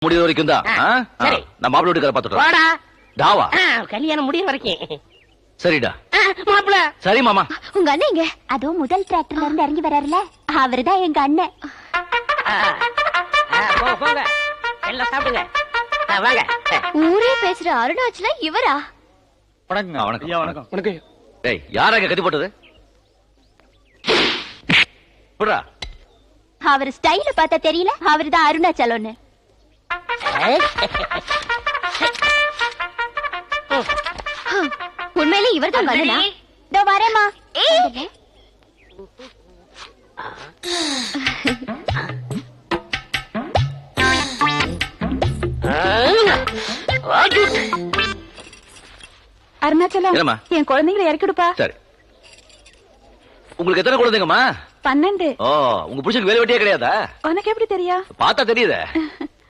முடிய வரைக்கும் தான். சரி. நான் மாப்பிள்ளை வீட்டுக்கார பாத்துட்டோம். வாடா. டாவா. கல்யாணம் முடிய வரைக்கும். சரிடா. மாப்பிள்ள. சரி மாமா. உங்க அண்ணன் எங்க? அதுவும் முதல் டிராக்டர்ல இருந்து இறங்கி வராருல, அவருதான் எங்க அண்ணன். போங்க எல்லாம் சாப்பிடுங்க. வாங்க. ஊரே பேசுற அருணாச்சல இவரா? வணக்கம். வணக்கம். வணக்கம். வணக்கம். டேய், யாரா இங்க கத்தி போட்டது? புடா. அவர் ஸ்டைல பார்த்தா தெரியல, அவருதான் அருணாச்சலம்னு. உண்மையிலே இவர்தான் அண்ணனா? இதோ வரேம்மா. அருணாச்சலம், என்னம்மா? என் குழந்தைங்களை இறக்கிடுப்பா. சரி. உங்களுக்கு எத்தனை குழந்தைங்கம்மா? 12. ஓ, உங்க புருஷனுக்கு வேலை வெட்டியே கிடையாதா? உனக்கு எப்படி தெரியும்? பார்த்தா தெரியுதே.